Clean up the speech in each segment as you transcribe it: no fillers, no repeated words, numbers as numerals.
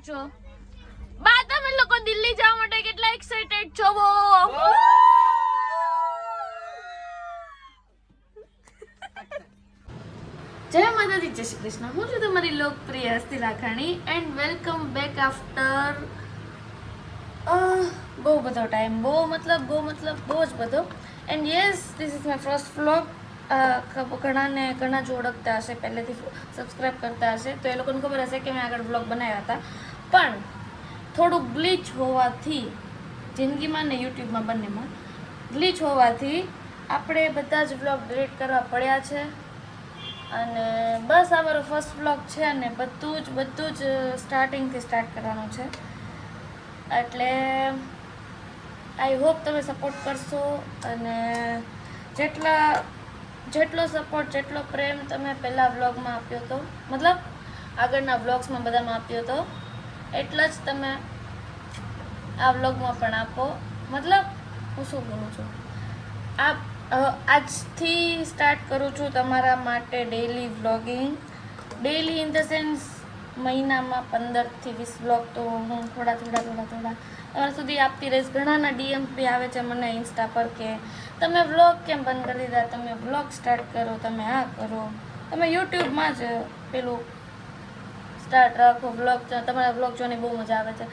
છો? બા તમે લોકો દિલ્હી જવા માટે કેટલા એક્સાઇટેડ છો? જય માતાજી, જય શ્રી કૃષ્ણ. હું છું તમારી લોકપ્રિય હસ્તી Lakhani and welcome back after બહુ બધો ટાઈમ, બહુ જ બધો. And yes, this is my first vlog. ઘણા જ ઓળખતા હશે, પહેલેથી સબસ્ક્રાઈબ કરતા હશે તો એ લોકોને ખબર હશે કે મેં આગળ વ્લોગ બનાવ્યા હતા. પણ થોડું ગ્લિચ હોવાથી, જિંદગીમાં ને યુટ્યુબમાં બંનેમાં ગ્લિચ હોવાથી આપણે બધા જ વ્લોગ ડિલીટ કરવા પડ્યા છે. અને બસ આ મારો ફર્સ્ટ વ્લોગ છે અને બધું જ સ્ટાર્ટિંગથી સ્ટાર્ટ કરવાનું છે. એટલે આઈ હોપ તમે સપોર્ટ કરશો. અને જેટલો સપોર્ટ, જેટલો પ્રેમ તમે પહેલા વ્લોગમાં આપ્યો હતો, મતલબ આગળના વ્લોગ્સમાં બધામાં આપ્યો હતો, એટલા જ તમે આ વ્લોગમાં પણ આપો. મતલબ હું શું બોલું છું, આજથી સ્ટાર્ટ કરું છું તમારા માટે daily vlogging. Daily in the sense મહિનામાં 15 થી 20 વ્લોગ તો હું થોડા તમારા સુધી આપતી રહીશ. ઘણાના ડીએમ બી આવે છે મને ઇન્સ્ટા પર કે તમે વ્લોગ કેમ બંધ કરી દીધા, તમે વ્લોગ સ્ટાર્ટ કરો, તમે આ કરો, તમે યુટ્યુબમાં જ પેલું સ્ટાર્ટ રાખો વ્લોગ, તમારા વ્લોગ જોવાની બહુ મજા આવે છે.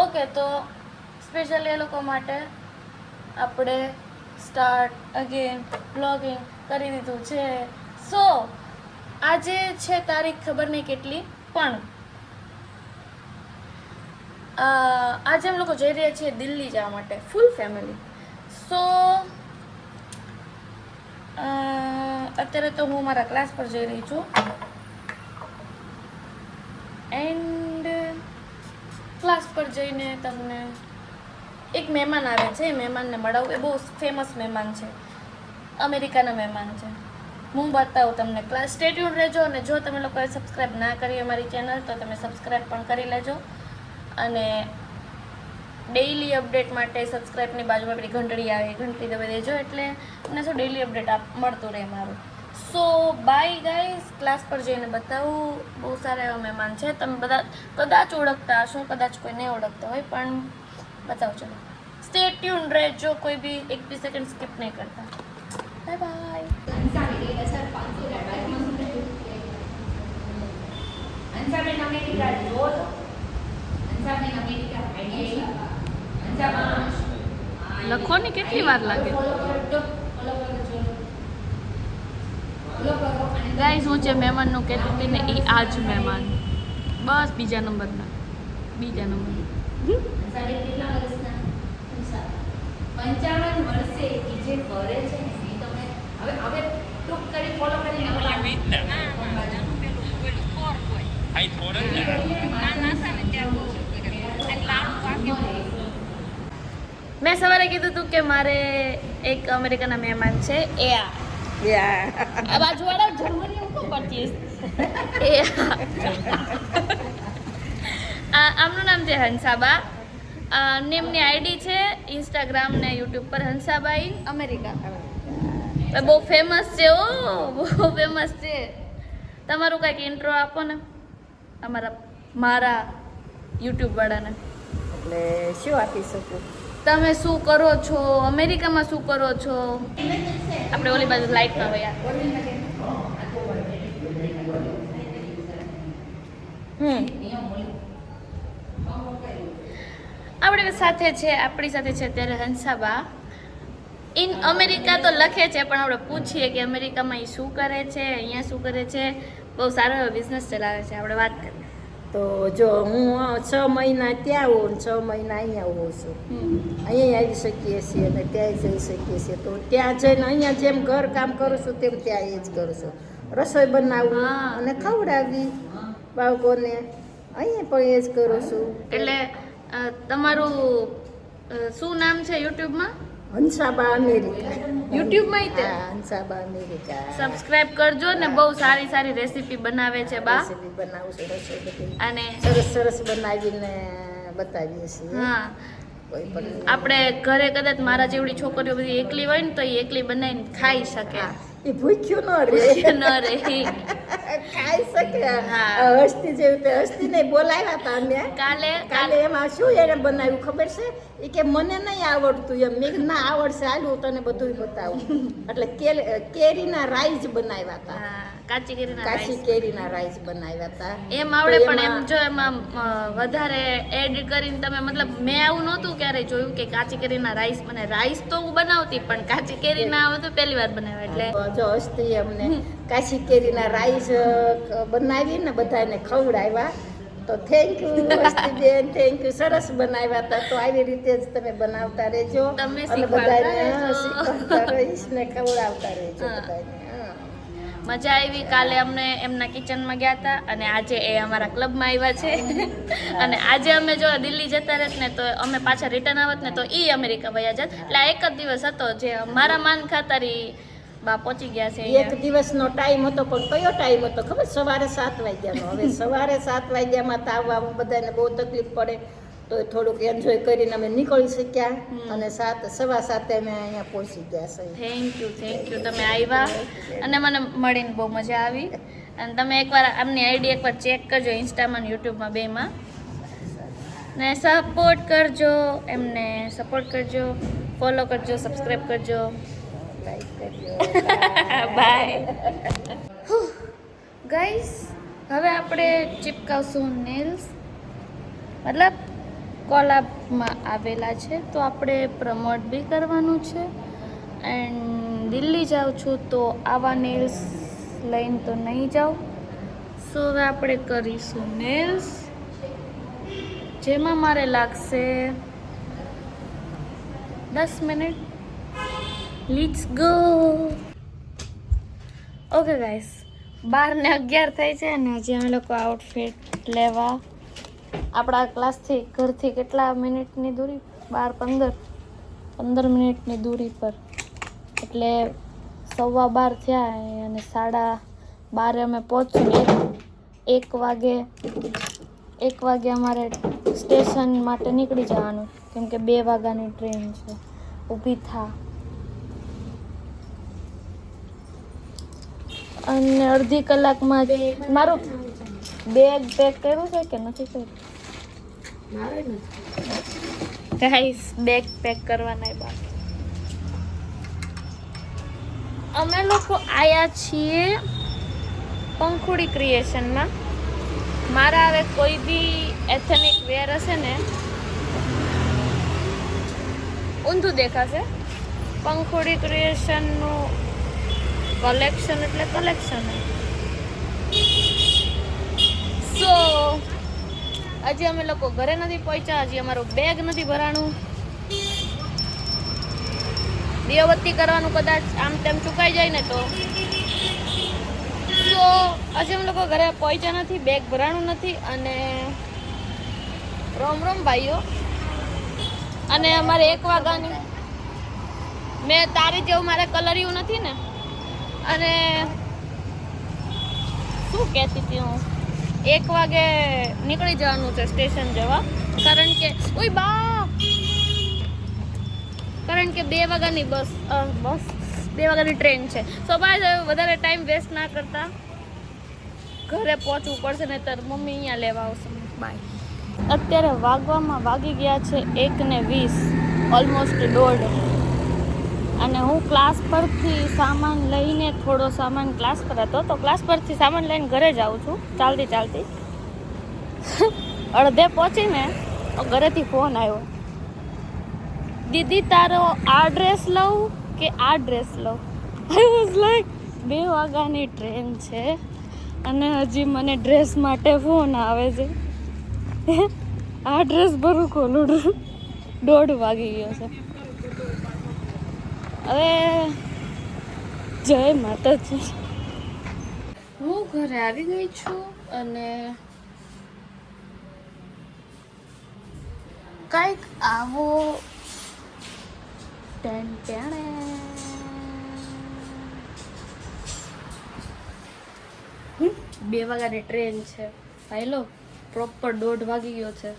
ઓકે, તો સ્પેશિયલી એ લોકો માટે આપણે સ્ટાર્ટ અગેન વ્લોગિંગ કરી દીધું છે. સો આજે છે તારીખ ખબર નહીં કેટલી, પણ આજે અમે લોકો જઈ રહ્યા છીએ દિલ્હી જવા માટે, ફૂલ ફેમિલી. સો અત્યારે તો હું મારા ક્લાસ પર જઈ રહી છું. એન્ડ ક્લાસ પર જઈને તમને એક મહેમાન આવે છે, એ મહેમાનને મળાવું. એ બહુ ફેમસ મહેમાન છે, અમેરિકાના મહેમાન છે. હું બતાવું તમને. ક્લાસ સ્ટે ટ્યુન રહેજો. અને જો તમે લોકોએ સબસ્ક્રાઈબ ના કરી અમારી ચેનલ તો તમે સબસ્ક્રાઈબ પણ કરી લેજો. અને ડેઈલી અપડેટ માટે સબસ્ક્રાઈબની બાજુમાં પેલી ઘંટડી આવે, ઘંટડી દબાવી દેજો, એટલે તમને શું ડેઈલી અપડેટ મળતું રહે મારું. સો બાય ગાઈઝ, ક્લાસ પર જઈને બતાવું. બહુ સારા એવા મહેમાન છે, તમે બધા કદાચ ઓળખતા હશો, કદાચ કોઈ નહીં ઓળખતા હોય, પણ બતાવો. ચલો સ્ટે ટ્યુન રહેજો, કોઈ બી 1-2 સેકન્ડ સ્કીપ નહીં કરતા. Bye bye. લખો ને કેટલી વાર લાગે. ગાઈસ, હું જે મહેમાનનું કહેતી હતી ને, એ આ જ મહેમાન, બસ બીજા નંબર. 55 વર્ષે એ જે કરે છે ને, એ તમે હવે ટૂંક કરી ફોલો કરીને મેં સવારે કીધું હતું કે મારે એક અમેરિકાના મહેમાન છે. આ બાજુવાળા જર્મની હું પડતી આમનું નામ છે હંસાબા. નેમની આઈડી છે ઇન્સ્ટાગ્રામ ને યુટ્યુબ પર, હંસાબા ઇન અમેરિકા. બહુ ફેમસ છે, બહુ ફેમસ છે. તમારું કંઈક ઇન્ટ્રો આપો ને મારા યુટ્યુબ વાળાને. એટલે શું આપી શકું? તમે શું કરો છો અમેરિકામાં, શું કરો છો? આપણે ઓલી બાજુ લાઈટમાં વયા. આપણી સાથે છે અત્યારે હંસાબા ઇન અમેરિકા તો લખે છે, પણ આપણે પૂછીએ કે અમેરિકામાં એ શું કરે છે, અહીંયા શું કરે છે. બહુ સારો એવો બિઝનેસ ચલાવે છે. આપણે વાત કરીએ તો જો હું 6 મહિના ત્યાં હોઉં, 6 મહિના અહીંયા હોઉં છું. અહીંયા આવી શકીએ છીએ અને ત્યાં જઈ શકીએ છીએ. તો ત્યાં જઈને અહીંયા જેમ ઘર કામ કરું છું તેમ ત્યાં એ જ કરું છું. રસોઈ બનાવવું અને ખવડાવવી બાળકોને, અહીંયા પણ એ જ કરું છું. એટલે તમારું શું નામ છે યુટ્યુબમાં? હંસાબા અમેરિકા. યુટ્યુબમાં હંસાબા અમેરિકા. સબસ્ક્રાઇબ કરજો ને. બહુ સારી રેસીપી બનાવે છે બા. રેસીપી બનાવું છું, રસોઈ બધી અને સરસ બનાવીને બતાવીએ છીએ. હા, આપણે ઘરે કદાચ મારા જેવડી છોકરીઓ બધી એકલી હોય ને તો એ એકલી બનાવીને ખાઈ શકે. એ ભૂખ્યું ન રહે ન રહે. ખાઈ શકે. હા. હસ્તી જેવું તે હસ્તીને બોલાવ્યા હતા અમે કાલે એમાં શું એને બનાવ્યું ખબર છે એ કે મને નહીં આવડતું એમ મેં કીધું, ના આવડશે હાલ હું તને બધું બતાવું. એટલે કેરીના રાઈસ બનાવ્યા હતા. હા, કાચી કેરીના કાચી rice. કેરીના રાઈસ બનાવ્યા હતા. એમ આવડે તો પણ એમ એમાં- જો એમાં વધારે એડ કરીને તમે મતલબ મેં આવું નહોતું ક્યારે જોયું કે કાચી કેરીના રાઈસ બને. રાઈસ તો હું બનાવતી પણ કાચી કેરીના આવે તો પહેલી વાર બનાવ્યા એટલે જો હસ્તી અમને કાચી કેરીના રાઈસ બનાવીને બધાને ખવડાવ્યા. તો થેન્ક યુ હસ્તી બેન, થેન્ક યુ. સરસ બનાવ્યા હતા. તો આવી રીતે જ તમે બનાવતા રહેજો તમે અને શીખવાડતા બધાને રહેજો. શીખવાડતા રહીશ ને ખવડાવતા રહેજો હા. બધાને. હા. મજા આવી. કાલે અમને એમના કિચનમાં ગયા હતા અને આજે એ અમારા ક્લબમાં આવ્યા છે. અને આજે અમે જો દિલ્હી જતા રહેત ને તો અમે પાછા રિટર્ન આવત ને તો ઈ અમેરિકા વયા જત. એટલે આ એક જ દિવસ હતો જે મારા માન ખાતરી બા પહોંચી ગયા છે એક અહીંયા. દિવસનો ટાઈમ હતો પણ કયો ટાઈમ હતો ખબર? સવારે 7 વાગ્યાનો. હવે સવારે 7 વાગ્યામાં તો આવવામાં બધાને બહુ તકલીફ પડે તો થોડુંક એન્જોય કરીને અમે નીકળી શક્યા અને 7:15 અમે અહીંયા પહોંચી ગયા છે. થેન્ક યુ તમે આવ્યા અને મને મળીને બહુ મજા આવી. અને તમે એકવાર આમની આઈડી એકવાર ચેક કરજો ઇન્સ્ટામાં ને યુટ્યુબમાં બેમાં ને સપોર્ટ કરજો એમને, સપોર્ટ કરજો, ફોલો કરજો, સબસ્ક્રાઈબ કરજો. લાઈક કરજો. Bye guys. હવે આપણે ચિપકાવશું નેલ્સ, મતલબ કોલાબમાં આવેલા છે તો આપણે પ્રમોટ બી કરવાનું છે. એન્ડ દિલ્હી જાઉં છું તો આવા નેલ્સ લઈને તો નહીં જાઉં. સો હવે આપણે કરીશું નેલ્સ, જેમાં મારે લાગશે 10 minute. Let's go. Okay guys, 12:11 થઈ છે અને હજી અમે લોકો આઉટફિટ લેવા આપણા ક્લાસથી ઘરથી કેટલા મિનિટની દૂરી? 15 મિનિટની દૂરી પર. એટલે 12:15 થયા અને 12:30 અમે પહોંચ્યું. 1 વાગે અમારે સ્ટેશન માટે નીકળી જવાનું કેમ કે 2 વાગ્યાની ટ્રેન છે. ઊભી થા અને અડધી કલાકમાં મારું બેગ પેક કર્યું છે કે નથી કર્યું? ગાઈસ, બેગ પેક કરવાના બાકી. અમે લોકો આયા છીએ પંખુડી ક્રિએશનમાં. મારા હવે કોઈ બી એથેનિક વેર હશે ને ઊંધું દેખાશે. પંખુડી ક્રિએશનનું કલેક્શન એટલે કલેક્શન. સો હજી અમે લોકો ઘરે નથી પહોંચ્યા, હજી અમારું બેગ નથી ભરાણું. દીવાબત્તી કરવાનું કદાચ આમ તેમ ચૂકાઈ જાય ને તો હજી અમે લોકો ઘરે પહોંચ્યા નથી, બેગ ભરાણું નથી. અને રોમ ભાઈઓ, અને અમારે 1 વાગ્યાની મેં તારી જેવું મારે કલર્યું નથી ને. અને શું કહેતી હતી હું, 1 વાગે નીકળી જવાનું છે સ્ટેશન જવા. કારણ કે 2 વાગ્યાની બસ 2 વાગ્યાની ટ્રેન છે. સો બાય વધારે ટાઈમ વેસ્ટ ના કરતા ઘરે પહોંચવું પડશે ને તાર મમ્મી અહીંયા લેવા આવશે. બાય. અત્યારે વાગી ગયા છે 1:20, ઓલમોસ્ટ 1:30. અને હું ક્લાસ પરથી સામાન લઈને, થોડો સામાન ક્લાસ પર હતો તો ક્લાસ પરથી સામાન લઈને ઘરે જાઉં છું ચાલતી. અડધે પહોંચીને તો ઘરેથી ફોન આવ્યો, દીદી તારો આ ડ્રેસ લઉં કે આ ડ્રેસ લઉં? આઈ વોઝ લાઈક 2 વાગ્યાની ટ્રેન છે અને હજી મને ડ્રેસ માટે ફોન આવે છે. આ ડ્રેસ ભરું ખોલું 1:30 વાગી ગયો છે. હવે જય માતાજી. હું ઘરે આવી ગઈ છું અને કંઈક આવો 2 વાગ્યાની ટ્રેન છે ભાઈ લો. પ્રોપર 1:30 વાગી ગયો છે.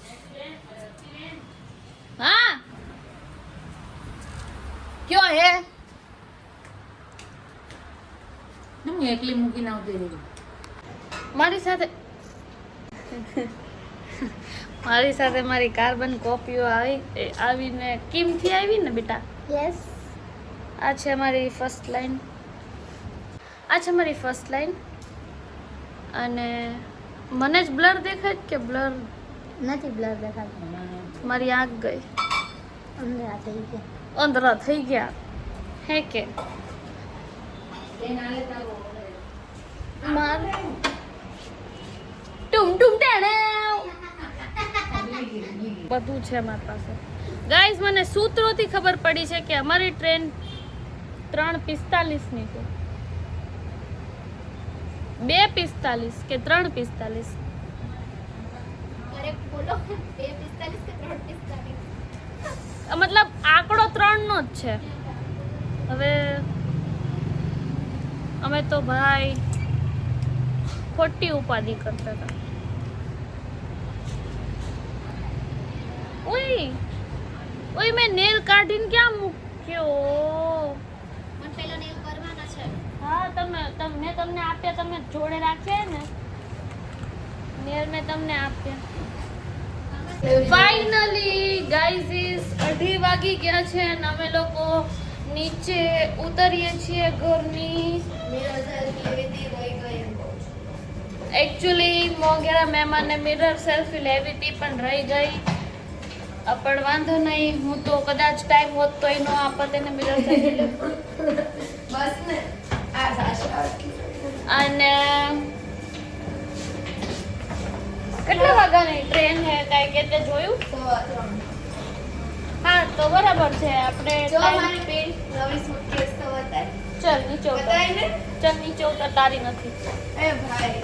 હા ક્યો હે? હું એકલી મૂકીને આવતી રહી. મારી સાથે મારી કાર્બન કોપીઓ આવીને કિમથી આવી ને બેટા. યસ. આ છે મારી ફર્સ્ટ લાઈન. અને મને જ બ્લર દેખાય કે બ્લર નથી બ્લર દેખાતું. મારી આંખ ગઈ, અંધરા થઈ ગયા. અંધરા થઈ ગયા હે કે માર ટુમ ટુમ ટેણાવ બધું છે મારી પાસે. ગાઈઝ, મને સૂત્રોથી ખબર પડી છે કે અમારી ટ્રેન 3:45 ની છે. 2:45 કે 3:45? અરે બોલો 2:45 કે 3:45? મતલબ આંકડો 3 નો જ છે. હવે અમે તો ભાઈ ખોટી ઉપાધિ કરતા હતા. ઓય મેં નેલ કાઢીને ક્યાં મૂક્યો? મને પેલો નેલ કરવાના છે. હા, મેં તમને આપ્યા, તમે જોડે રાખ્યા ને નેલ મેં તમને આપ્યા. ફાઇનલી ગાઈઝ, 2:30 વાગી ગયા છે અને અમે લોકો નીચે ઉતરીએ છીએ ઘરની. એકચ્યુઅલી મોંઘેરા મહેમાનને મિરર સેલ્ફી લેવી હતી પણ રહી ગઈ. પણ વાંધો નહીં, હું તો કદાચ ટાઈમ હોત તોય નો આપત એને મિરર સેલ્ફી. બસ ને આ સાશા અને કેટલા વાગ્યાની ટ્રેન છે કાંઈ કે તે જોયું? હા, તો બરાબર છે. આપણે જો મારી બેન નવી સુટકેસ તો બતાય. ચલ નીચે ઉતર. બતાય ને? ચલ નીચે ઉતર, તારી નથી. એ ભાઈ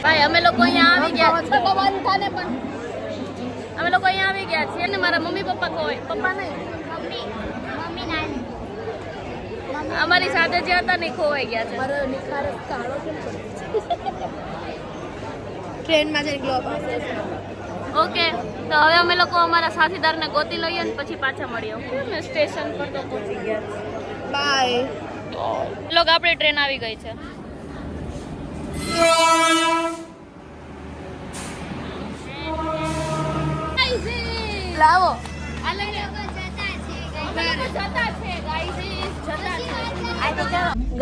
ભાઈ, અમે લોકો અહીંયા આવી ગયા છીએ. અમે લોકો અહીંયા આવી ગયા છીએ ને મારા મમ્મી પપ્પા કોઈ પપ્પા નહીં, મમ્મી નાની અમારી સાથે જે હતા ને ખોવાઈ ગયા છે. ટ્રેનમાં જઈને ગ્લોબ ઓકે, તો હવે અમે લોકો અમારા સાથીદારને ગોતી લઈએ ને પછી પાછા મળીએ. ઓકે, અમે સ્ટેશન પર તો પહોંચી ગયા. બાય. લોક આપણી ટ્રેન આવી ગઈ છે. લાવો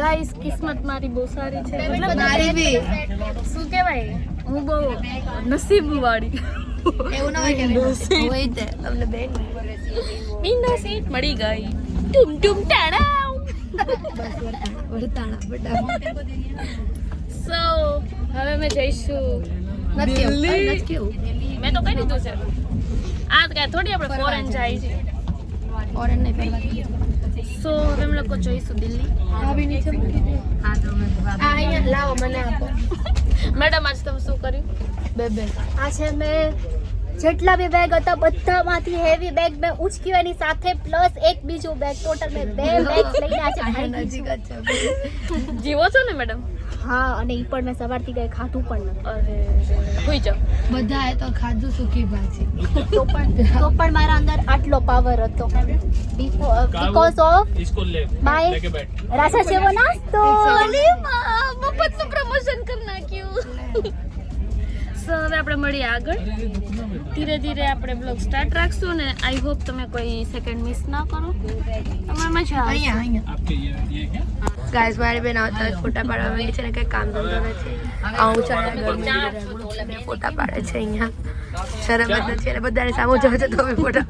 ગાઈસ, કિસ્મત મારી બહુ સારી છે. મતલબ મારી બી શું કહેવાય, હું બહુ નસીબ વાળી. એવું ના હોય કે હોય તે તમને બેન વિન્ડો સીટ મળી ગઈ. ટુમ ટુમ ટાણાવ. વરતાણા બડા સો હવે અમે જઈશું નથી દિલ્હી. નથી કેવું મેં તો કહી દીધું છે. આ કાંઈ થોડી આપણે ફોરેન જાય છે. ઓરેન્જ નહીં પહેરવા સો હવે અમે લોકો જઈશું દિલ્હી. ભાભી નીચે મૂકી દે. આ અહીંયા લાવો મને આપો. મેડમ, આજ તમે શું કર્યું? બે આ છે મેં જેટલા બી બેગ હતા બધામાંથી હેવી બેગ મેં ઉચક્યું એની સાથે પ્લસ એક બીજું બેગ. ટોટલ મેં 2 બેગ લઈને આજે ભાગી નજીક છું. જ છે જીવો છો ને મેડમ? હા, અને ઈ પણ મેં સવારથી કઈ ખાધું પણ નથી. અરે હોઈ જાઓ. બધાએ તો ખાધું સૂકી ભાજી તો પણ મારા અંદર આટલો પાવર હતો બીકોઝ ઓફ इसको ले માય लेके बैठ રાજા જેવો નાસ્તો. મફતનું પ્રમોશન કરી નાખ્યું. સો હવે આપણે મળીએ આગળ. ધીરે ધીરે આપણે બ્લોગ સ્ટાર્ટ રાખશું ને આઈ હોપ તમે કોઈ સેકન્ડ મિસ ના કરો. તમારે મજા આવે. અહીંયા आपके ये क्या ગાઈસ મારી બેન આવતા ફોટા પાડવા ગઈ છે ને કઈ કામ ધંધો નથી. આવું ચાલે ગરમી ફોટા પાડે છે અહીંયા. શરમ જ નથી અને બધાને સામું જોવે છે તો બી ફોટા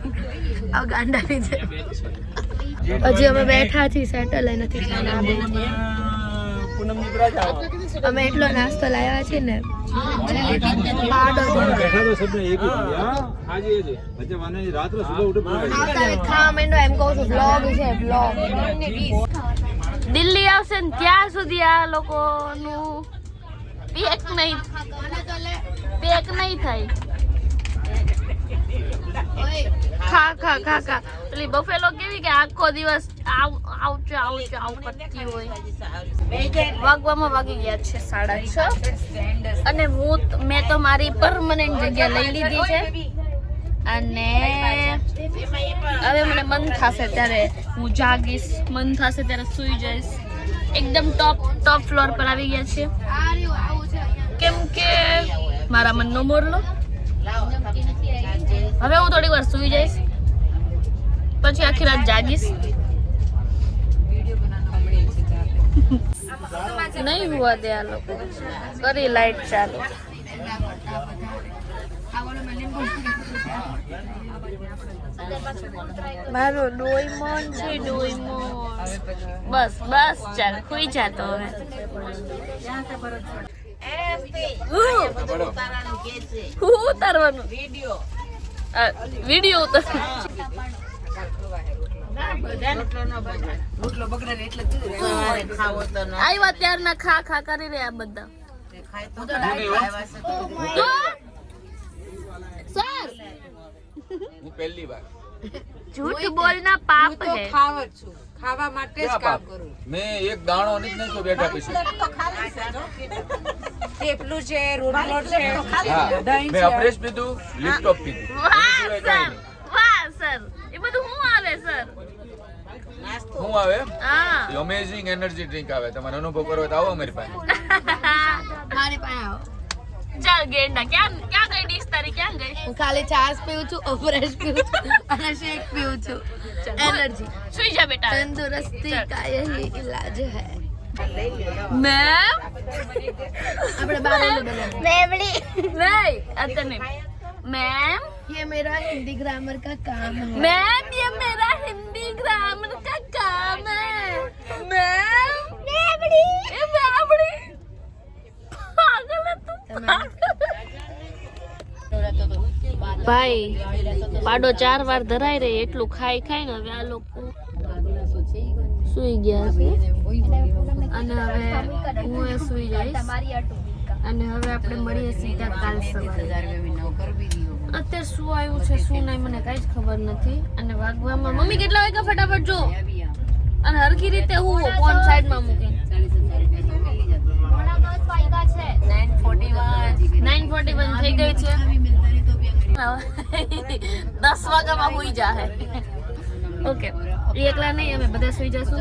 આવ ગાંડાની છે. હજી અમે બેઠા છીએ, સેટલ નથી થયા. पूनम निब्रा जाओ અમે એટલો નાસ્તો લાવ્યા છે ને बैठा तो सब ने एक ही दिया आज ये जी बच्चे माने रात में सुबह उठे पूरा આવતા ખાવા માંડો એમ કહું છું. બ્લોગ છે બ્લોગ. દિલ્હી આવશે ને ત્યાં સુધી આ લોકોનું પેક નહીં થાય. ખા ખા ખા ખા પેલી બફેલો કેવી કે આખો દિવસ આવ કરતી હોય. વાગવામાં વાગી ગયા છે 6:30 અને મેં તો મારી પરમનન્ટ જગ્યા લઈ લીધી છે અને હવે મને મન થશે ત્યારે હું જાગીશ, મન થશે ત્યારે સૂઈ જઈશ. એકદમ ટોપ ફ્લોર પર આવી ગયા છીએ કેમ કે મારા મનનો મોરલો. હવે હું થોડી વાર સૂઈ જઈશ, પછી આખી રાત જાગીશ. નહીં હુआ દે આ લોકો. કરી લાઈટ ચાલુ. મારો ડોઈમોન છે, ડોઈમોન. બસ બસ ચાલ ખોઈ જાતો હવે. હું ઉતારવાનું વિડીયો ઉતાર. આવ્યા ત્યારના ખા ખા કરી રહ્યા બધા. સર હું પહેલી વાર झूठ बोलना पाप है. ખાવા માટે જ કામ કરું. મેં એક દાણો નથી નાખ્યો બેઠા પછી. થેપલું છે, રોટલો છે, હા, દહીં મેં છે. અપરેશ પીધું, લિપટોપ પીધું. વાહ સર, વાહ સર. એ બધું હું આવે સર? શું આવે? હા અમેઝિંગ એનર્જી ડ્રિંક આવે. તમારે અનુભવ કરવો હોય તો આવો અમારી પાસે. મારી પાસે આવો. ચાલ ગેંડા ક્યાં ક્યાં ગઈ ડીશ તારી? ક્યાં ગઈ? હું ખાલી છાશ પીવું છું, અફરેશ પીવું છું અને શેક પીવું છું. એનર્જી સુઈ જા બેટા. તંદુરસ્તી કા યહી इलाज है. મેમ આપણે બારેલું બનાવીએ. મેમડી નહીં અત્યારે નહીં. મેમ ये मेरा हिंदी ग्रामर का काम है. मैम ये मेरा हिंदी ग्रामर का काम है. मैम મેમડી ये मैमड़ी पागल है तू. ભાઈ પાડો 4 વાર ધરાઈ રહી એટલું ખાઈ ખાઈ ને હવે આ લોકો સુઈ ગયા છે અને હવે હું એ સુઈ જઈશ અને હવે આપણે મળીએ સીધા કાલ સવારે. અત્યારે શું આવ્યું છે શું નહીં મને કાંઈ જ ખબર નથી. અને વાગવામાં મમ્મી કેટલા વાગ્યા ફટાફટ જો અને હરખી રીતે હું ફોન સાઈડમાં મૂકી. 9:41 થઈ ગઈ છે. 10 વાગ્યામાં હુઈ જાહે. ઓકે એ એકલા નહીં અમે બધા સુઈ જશું.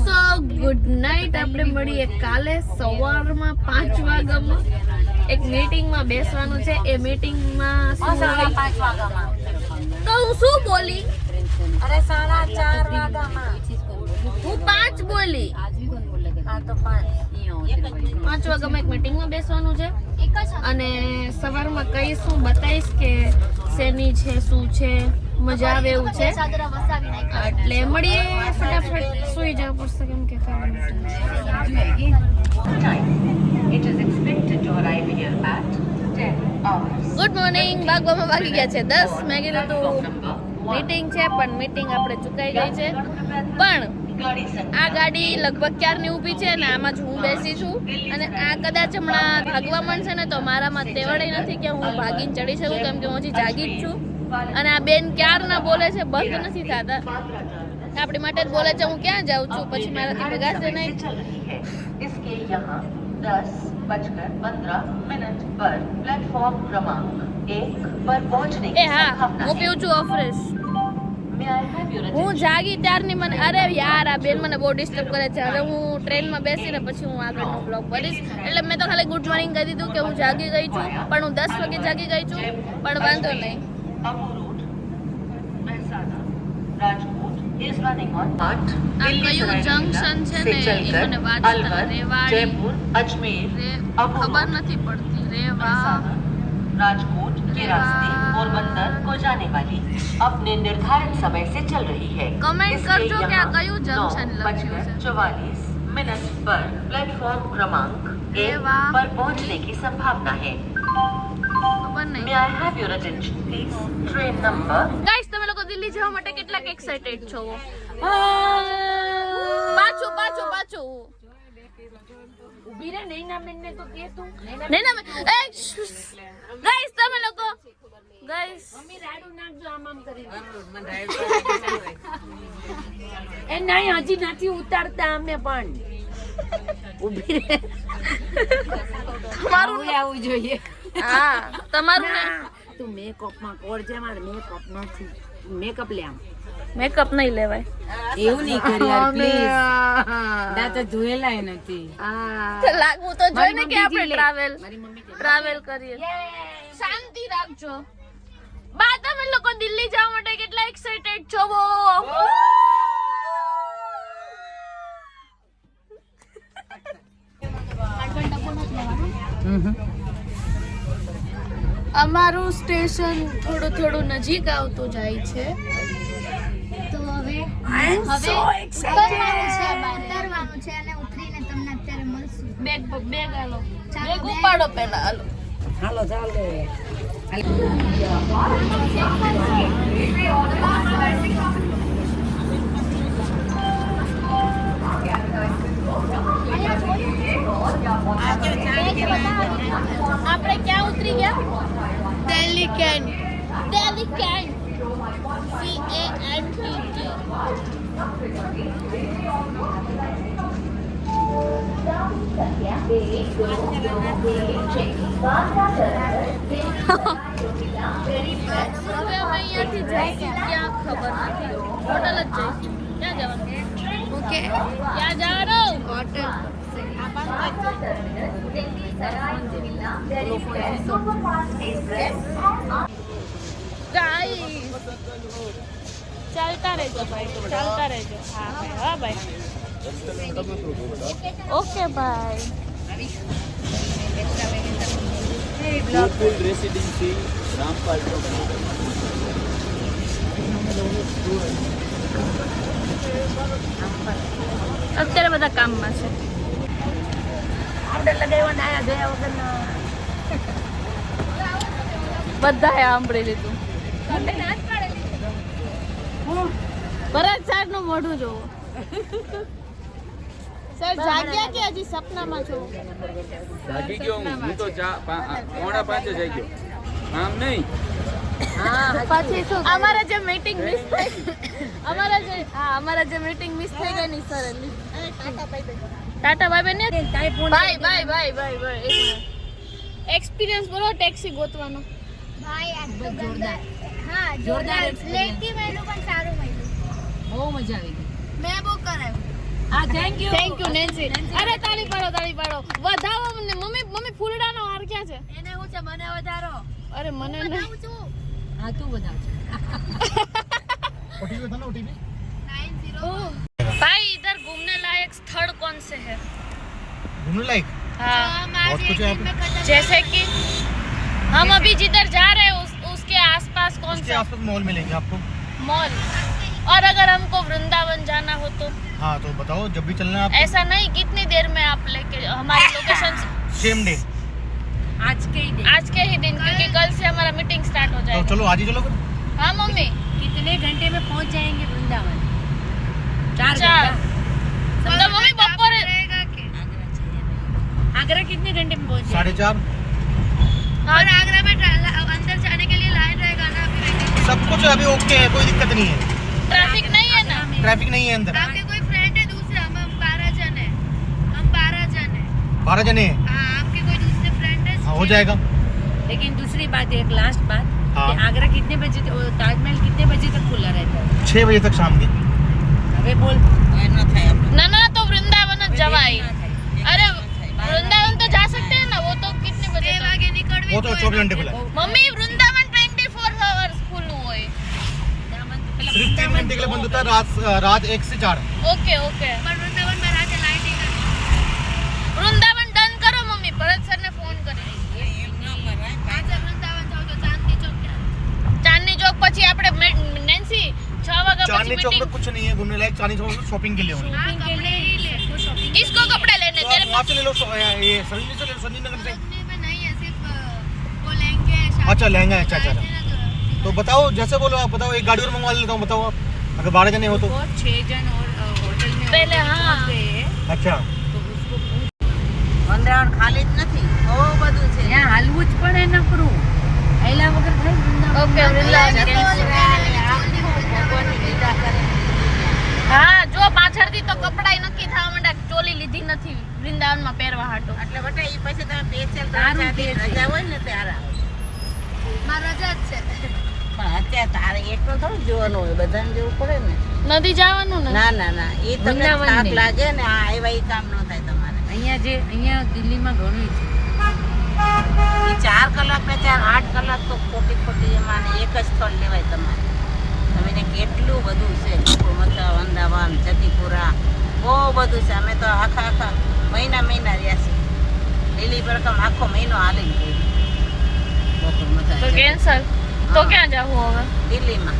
સો ગુડ નાઇટ. આપણે મળીએ કાલે સવારમાં 5 વાગ્યામાં. એક મીટિંગમાં બેસવાનું છે. એ મીટિંગમાં શું હોય તો હું શું બોલી? અરે 4:30 વાગ્યામાં. હું 5 બોલી. હા તો 5 વાગ્યામાં એક મીટિંગમાં બેસવાનું છે અને સવારમાં કહીશું બતાવીશ કે શેની છે શું છે. મજા આવે એવું છે એટલે મળીએ. ફટાફટ સુઈ જવું પડશે કેમ કે ગુડ મોર્નિંગ. વાગવામાં વાગી ગયા છે 10. મેં કીધું તું મીટિંગ છે પણ મીટિંગ આપણે ચૂકાઈ ગઈ છે. પણ આ ગાડી લગભગ ક્યારની ઊભી છે ને આમાં જ હું બેસી છું અને આ કદાચ હમણાં ભાગવા માંડશે ને તો મારામાં તેવડે નથી કે હું ભાગીને ચડી શકું કેમ કે હું હજી જાગી જ છું. અને આ બેન ક્યારના બોલે છે બંધ નથી થતા. આપણી માટે જ બોલે છે હું ક્યાં જાઉં છું પછી મારાથી ભગાશે નહીં. इसके यहाँ 10:15 पर प्लेटफॉर्म क्रमांक 1 पर पहुंचने એ હા હું પીવું છું અફરેશ. હું જાગી ત્યારની મને અરે યાર આ બેન મને બહુ ડિસ્ટર્બ કરે છે. હવે હું ટ્રેનમાં બેસીને પછી હું આગળનો બ્લોગ કરીશ. એટલે મેં તો ખાલી ગુડ મોર્નિંગ કહી દીધું કે હું જાગી ગઈ છું પણ હું 10 વાગે જાગી ગઈ છું પણ વાંધો નહીં. આ કયું જંકશન છે ને એ મને વાંચતા રેવાડી ખબર નથી પડતી. રેવા राजकोट के रास्ते पोरबंदर को जाने वाली अपने निर्धारित समय से चल रही है. कमेंट करजो कि आ कયું जंक्शन लખ્યું છે. 9:44 पर प्लेटफॉर्म क्रमांक 1 पर पहुंचने की संभावना है. ખબર નહીં. May I have your attention please? Train number guys તમે લોકો દિલ્હી જવા માટે કેટલાક એક્સાઇટેડ છો? પાછું પાછું પાછું ઉભી રે નૈના બેનને તો કે તું નહીં ના ગાઈસ તમે લોકો ગાઈસ મમ્મી રાડું નાખજો આમ કરી એ નહીં હજી નથી ઉતારતા અમે પણ ઉભી રે તમારું આવું જોઈએ હા તમારું ને તું મેકઅપ માં કોર છે મારે મેકઅપ નથી મેકઅપ લે આમ મેકઅપ નહીં લેવાય. એવું નહીં કરી યાર પ્લીઝ દાંત ધોયેલાય નથી તો લાગવું તો જોઈએ ને કે મમ્મી આપણે લે. ટ્રાવેલ કરીએ. શાંતિ રાખજો. બા તમે લોકો દિલ્હી જવા માટે કેટલા એક્સાઇટેડ છો? અમારું સ્ટેશન થોડું થોડું નજીક આવતું જાય છે. તો હવે ઉતરવાનું છે અને ઉતરીને તમને અત્યારે મળશું. બેગ હાલો. બેગ ઉપાડો પહેલા હાલો. હાલો ચાલો આપણે ક્યાં ઉતરી ગયા? દિલ્હી કેન્ટ. હવે અમે અહીંયાથી જઈશું ક્યાં ખબર નથી. હોટલ જ જઈશું. ક્યાં જવાનું? ઓકે ક્યાં જવાનું? હોટલ. ચાલતા રહેજો ભાઈ, ચાલતા રહેજો. હા ભાઈ. ઓકે ભાઈ. ગોકુલ રેસિડેન્સી રામપાલ અત્યારે બધા કામમાં છે. આપણે લગાવ્યા ને આયા ગયા વગરના બધાએ સાંભળી લીધું. ભરત સર નું મોઢું જોવો. સર જાગ્યા કે હજી સપનામાં છો? જાગી ગયો હું તો 4:45 જાગ્યો. આમ નહીં પછી શું અમારા જે મીટિંગ મિસ થઈ અમારા જે મીટિંગ મિસ થઈ ગઈ ની સર ટાટા બાય ને બાય એક્સપિરિયન્સ બોલો ટેક્સી ગોતવાનો. ભાઈ આ તો જોરદાર. હા જોરદાર જોરદાર. experience. લેટી મેલું પણ સારું મળ્યું. બહુ મજા આવી ગઈ મેં બુક કરાવ્યું. હા થેન્ક યુ નેન્સી. અરે તાળી પાડો. વધાવો મને. મમ્મી ફૂલડાનો હાર ક્યાં છે? એને હું છે મને વધારો અરે મને નહીં. હા તું વધાવ भाई इधर घूमने लायक स्थल कौन से है? घूमने लायक हाँ बहुत कुछ है यहाँ पे। जैसे कि हम अभी जिधर जा रहे हैं उसके आसपास कौन उसके सा आसपास मॉल मिलेंगे आपको। मॉल? और अगर हमको वृंदावन जाना हो तो हाँ तो बताओ जब भी चलना है आपको। ऐसा नहीं, कितनी देर में आप लेके हमारे लोकेशन सेम डे। आज के ही दिन क्योंकि कल से हमारा मीटिंग स्टार्ट हो तो जाएगा. चलो आज ही चलो फिर। हाँ मम्मी. कितने घंटे में पहुंच जाएंगे वृंदावन? 4 चार. घंटा तो मम्मी बपोरे आगरा कितने घंटे में पहुंच 4:30। और आगरा में अंदर जाने के लिए लाइन रहेगा ना? सब कुछ अभी ओके है, कोई दिक्कत नहीं है। ट्रैफिक नहीं है ना? ट्रैफिक नहीं है अंदर। आपके कोई फ्रेंड है दूसरे? हम 12 जन है. 12 जने हैं। हाँ, आपके कोई दूसरे फ्रेंड है? हाँ हो जाएगा। लेकिन दूसरी बात एक लास्ट बात हाँ। कि आगरा कितने बजे ताजमहल कितने बजे तक खुला रहता है? 6 बजे तक शाम के। अबे बोल ना तो वृंदावन जवाई. अरे वृंदावन तो जा सकते हैं ना, वो तो कितने बजे आगे निकल वो तो 24 घंटे खुला है। मम्मी वृंदावन 24 आवर्स खुल्लू होय. सिर्फ 3 घंटे के लिए बंद होता है रात 1 से 4। ओके पर वृंदावन में रात लाइट ही वृंदावन डन करो मम्मी. भरत सर ने फोन करे. वृंदावन जाओ तो चांदनी चौक પછી આપણે નેન્સી 6 વાગ્યા चांदनी પછી चौक में मीटिंग. कुछ नहीं है घूमने लायक। चांदनी चौक में शॉपिंग के लिए होंगे। किसको कपड़े लेने? तो तेरे आप वहाँ से ले लो ये सरोजनी से ले लो, सरोजनी नगर से। में नहीं है, सिर्फ वो लहंगे. अच्छा लहंगा है। अच्छा तो बताओ जैसे बोलो आप बताओ, एक गाड़ी और मंगवा लेता हूँ। बताओ आप अगर 12 जने हो तो। 6 जन और होटल में पहले हाँ. अच्छा ખાલી જ નથી બહુ બધું છે ત્યાં હાલવું જ પડે નકરું આયલા વગર થાય વૃંદાવન ઓકે વૃંદાવન હા જો પાછળથી તો કપડાય નક્કી થવા માંડ્યા. ચોલી લીધી નથી વૃંદાવનમાં પહેરવા હાટો. એટલે બટા ઈ પછી તમે સ્પેશિયલ રજા હોય ને ત્યારે મારા રજા જ છે. પણ અત્યારે તારે એટલું થોડું જોવાનું હોય, બધાને જોવું પડે ને. નથી જવાનું ને? ના એ તમને થાક લાગે ને આ એવા ઈ કામ ન થાય તમારે. અહીંયા દિલ્હીમાં ઘણું છે. ઈ 4 કલાક ને 8 કલાક તો ખોટી એમાં એક જ સ્થળ લેવાય તમારે. તમે કેટલું બધું છે, ગોકુળમથા, વૃંદાવન, જતીપુરા, બહુ બધું છે. અમે તો આખા મહિના રહ્યા છીએ. લીલી પરકમ આખો મહિનો હાલી ગઈ ગોકુળમથા. તો કેન્સલ. તો ક્યાં જાવું હવે? દિલ્હીમાં.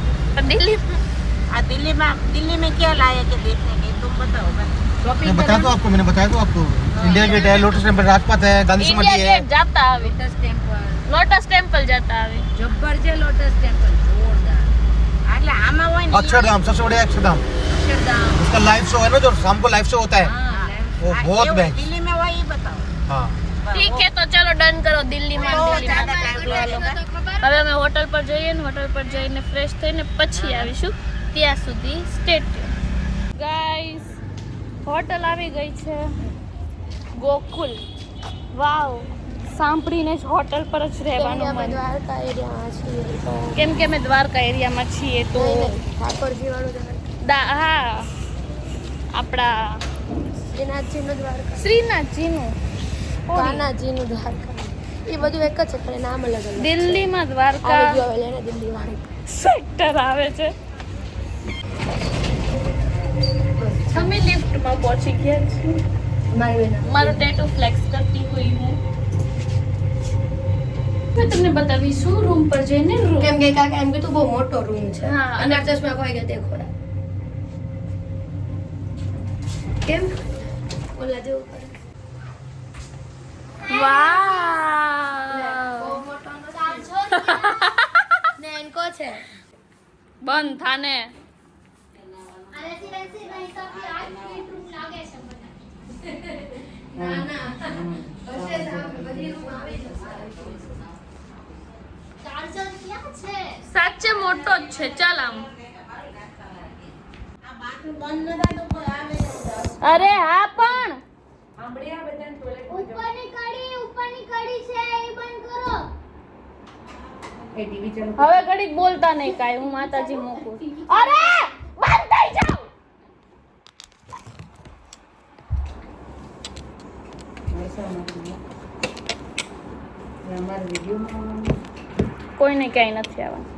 દિલ્હીમાં दिल्ली में क्या लायक है देखने के, तुम बताओ। मैं बताया तो आपको, मैंने बताया तो आपको। इंडिया गेट है, लोटस टेम्पल, राजपथ है, गांधी समाधि इंडिया है। गेट जाता આવે, લોટસ ટેમ્પલ जाता આવે, જબ્બર છે લોટસ ટેમ્પલ, જોરદાર. એટલે આમાં હોય ને अक्षरधाम सबसे बढ़िया अक्षरधाम, અક્ષરધામ. उसका लाइव शो है ना, जो शाम को लाइव शो होता है, હા, वो बहुत बेस्ट। दिल्ली में वही बताओ। हाँ ઠીક છે તો ચલો ડન કરો દિલ્હીમાં. બહુ દિલ્હીમાં જ્યાદા ટાઈમ લાગે. હવે અમે હોટલ પર જઈએ ને હોટલ પર જઈને ફ્રેશ થઈને પછી આવીશું. ત્યાં સુધી સ્ટે ટ્યુન. ગાઈસ હોટલ આવી ગઈ છે ગોકુલ. વાવ, સાંભળીને જ હોટલ પર જ રહેવાનું મન. દ્વારકા એરિયામાં છીએ તો કેમ કે અમે દ્વારકા એરિયામાં છીએ તો ઠાકોરજી વાળું હા આપણા શ્રીનાથજીનું દ્વારકા, શ્રીનાથજીનું કાનાજીનું દ્વારકા, એ બધું એક જ છે પણ નામ અલગ અલગ. દિલ્હીમાં દ્વારકા આવી ગયો હવે એને દિલ્હી વાળી. સેક્ટર આવે છે. અમે લિફ્ટમાં પહોંચી ગયા છીએ. મારો ટેટુ ફ્લેક્સ કરતી हुई હું. મેં તમને બતાવીશું રૂમ પર જઈને રૂમ. કેમ કે કાકા એમ કીધું બહુ મોટો રૂમ છે. હા, અને ચશ્મા ખોઈ ગયા દેખો કેમ ઓલા જેવું કરે. વાવ, બહુ મોટો ને એનકો છે. બંધ થાને. સાચે મોટો જ છે. ચાલ આમ. અરે હા પણ ઉપરની કડી છે એ બંધ કરો. હવે ઘડીક બોલતા નહીં કાંઈ. હું માતાજી મૂકું. અરે બંધ થઈ જાઓ. કોઈને ક્યાંય નથી આવવાનું.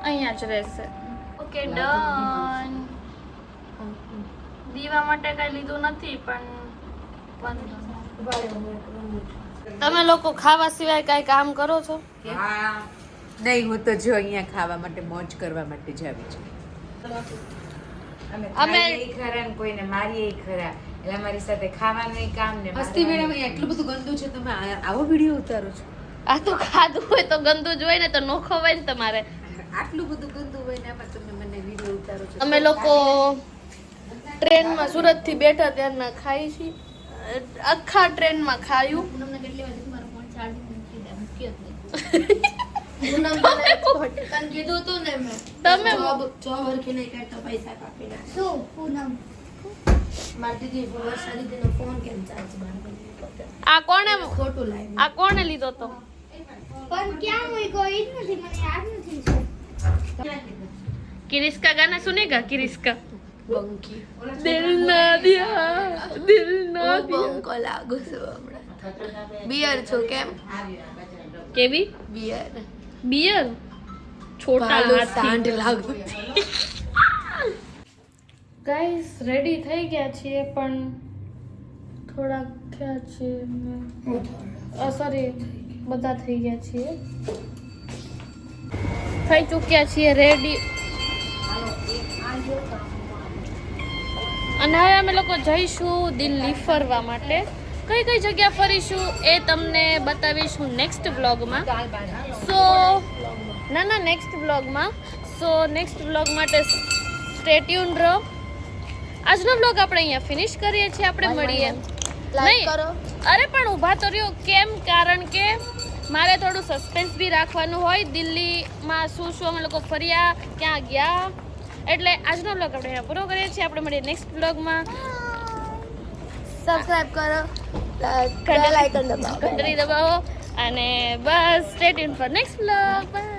અહીંયા જ રહેશે. Okay done. દીવા માટે કઈ લીધું નથી પણ તમે લોકો ખાવા સિવાય કઈ કામ કરો છો? હા, નહીં હું તો જો અહીંયા ખાવા માટે મોજ કરવા માટે જ આવી છું. અમે ખાઈએ ખરા ને કોઈને મારીએ ખરા, એટલે અમારી સાથે ખાવાનું કામ ને હસ્તી મેડમ એટલું બધું ગંદુ છે, તમે આવો વિડીયો ઉતારો છો? આ તો ખાધું હોય તો ગંદુ જ હોય ને, તો નો ખવાય ને તમારે. આટલું બધું ગંદુ હોય ને આમાં તમે મને વિડીયો ઉતારો છો? અમે લોકો ટ્રેનમાં સુરત થી બેઠા ત્યારના ખાઈ છીએ. આખા ટ્રેનમાં ખાયું. તમને કેટલી વાર તમારો ફોન ચાર્જિંગ મૂકી દે, મૂક્યો જ નહીં. તને કીધું તું ને મેં તમે જોબ વર્કી નહીં કરતો પૈસા કાપી નાખ. શું પૂનમ મારી દીદી વર્ષા દીદીનો ફોન કેમ ચાર્જ બંધ કરી આ કોણે ખોટું લાવ્યું. આ કોણે લીધો તો? પણ ક્યાં મૂક્યો એ જ નથી, મને યાદ નથી. किरिस्का गाना सुनेगा? किरिस्का બંકી दिल ना दिया, दिल ना दिया. બંકો લાગુ છું હમણાં. બિયર છો કેમ? કેવી બિયર બિયર? છોટા ભાલું હાથી. સાંઢ લાગુ. ગાઈસ રેડી થઈ ગયા છીએ પણ થોડાક થયા છે. સોરી, બધા થઈ ગયા છીએ, થઈ ચૂક્યા છીએ રેડી. અને હવે અમે લોકો જઈશું દિલ્હી ફરવા માટે. કઈ કઈ જગ્યા ફરીશું એ તમને બતાવીશું નેક્સ્ટ વ્લોગમાં. સો ના નેક્સ્ટ વ્લોગમાં. સો નેક્સ્ટ વ્લોગ માટે સ્ટે ટ્યુન રહો. આજનો વ્લોગ આપણે અહીંયા ફિનિશ કરીએ છીએ. આપણે મળીએ. લાઈક નહીં. કરો. અરે પણ ઊભા તો રહ્યો. કેમ? કારણ કે મારે થોડું સસ્પેન્સ બી રાખવાનું હોય. દિલ્હીમાં શું શું અમે લોકો ફર્યા, ક્યાં ગયા. એટલે આજનો વ્લોગ આપણે અહીંયા પૂરો કરીએ છીએ. આપણે મળીએ નેક્સ્ટ વ્લોગમાં. સબસ્ક્રાઇબ કરો, બેલ આઇકન દબાવો. ઘંટડી દબાવો અને બસ stay tune for next vlog by.